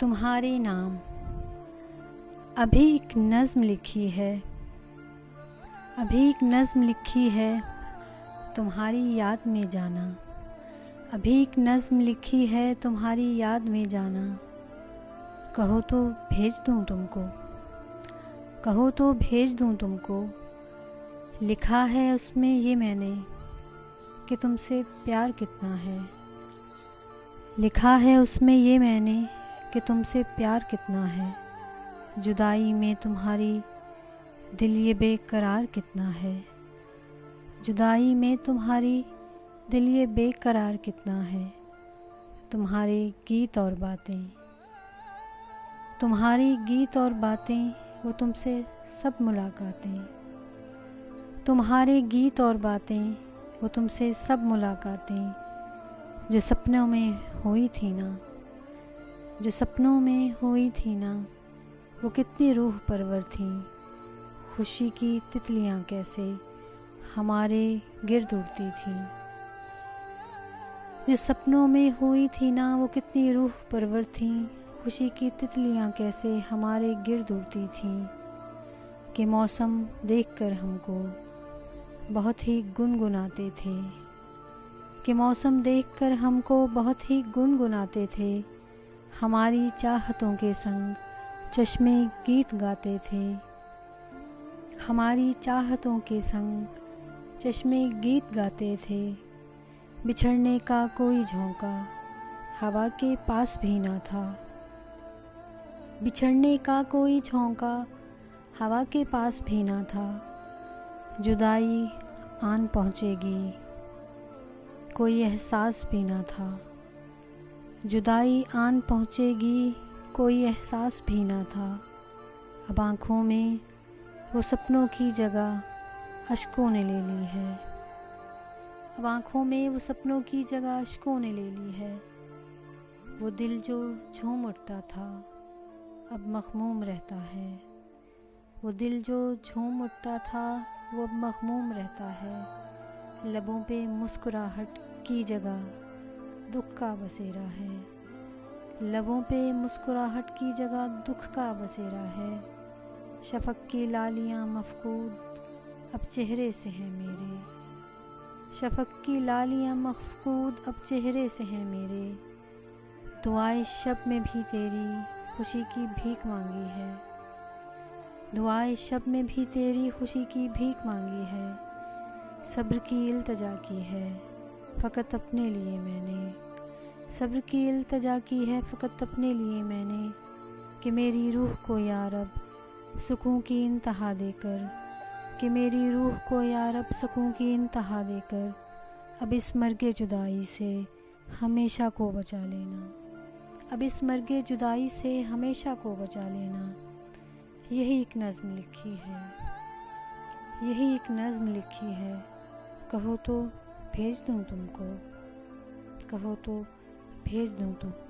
तुम्हारे नाम। अभी एक नज़्म लिखी है, अभी एक नज़्म लिखी है, तुम्हारी याद में जाना। अभी एक नज़्म लिखी है, तुम्हारी याद में जाना। कहो तो भेज दूँ तुमको, कहो तो भेज दूँ तुमको। लिखा है उसमें ये मैंने कि तुमसे प्यार कितना है। लिखा है उसमें ये मैंने कि तुमसे प्यार कितना है। जुदाई में तुम्हारी दिल ये बेकरार कितना है। जुदाई में तुम्हारी दिल ये बेकरार कितना है। तुम्हारे गीत और बातें, तुम्हारी गीत और बातें, वो तुमसे सब मुलाकातें। तुम्हारे गीत और बातें, वो तुमसे सब मुलाकातें। जो सपनों में हुई थी ना, जो सपनों में हुई थी ना, वो कितनी रूह परवर थी। खुशी की तितलियां कैसे हमारे गिर्द उड़ती थी। जो सपनों में हुई थी ना, वो कितनी रूह परवर थी। खुशी की तितलियां कैसे हमारे गिर्द उड़ती थी। कि मौसम देखकर हमको बहुत ही गुनगुनाते थे। कि मौसम देखकर हमको बहुत ही गुनगुनाते थे। हमारी चाहतों के संग चश्मे गीत गाते थे। हमारी चाहतों के संग चश्मे गीत गाते थे। बिछड़ने का कोई झोंका हवा के पास भी ना था। बिछड़ने का कोई झोंका हवा के पास भी ना था। जुदाई आन पहुँचेगी कोई एहसास भी ना था। जुदाई आन पहुँचेगी कोई एहसास भी ना था। अब आँखों में वो सपनों की जगह अश्कों ने ले ली है। अब आँखों में वो सपनों की जगह अश्कों ने ले ली है। वो दिल जो झूम उठता था अब मखमूम रहता है। वो दिल जो झूम उठता था वो अब मखमूम रहता है। लबों पे मुस्कुराहट की जगह दुख का बसेरा है। लबों पे मुस्कुराहट की जगह दुख का बसेरा है। शफक की लालियाँ मफकूद अब चेहरे से हैं मेरे। शफक की लालियाँ मफकूद अब चेहरे से हैं मेरे। दुआए शब में भी तेरी खुशी की भीख मांगी है। दुआए शब में भी तेरी खुशी की भीख मांगी है। सब्र की इल्तजा की है फ़कत अपने लिए मैंने। सब्र की इल्तजा की है फ़कत अपने लिए मैंने। कि मेरी रूह को या रब सुकून की इंतहा देकर, कि मेरी रूह को या रब सुकून की इंतहा देकर अब इस मर्गे जुदाई से हमेशा को बचा लेना। अब इस मर्गे जुदाई से हमेशा को बचा लेना। यही एक नज़्म लिखी है, यही एक नज़्म लिखी है। कहो तो भेज दूँ तुमको, कहो तो भेज दूँ तुमको।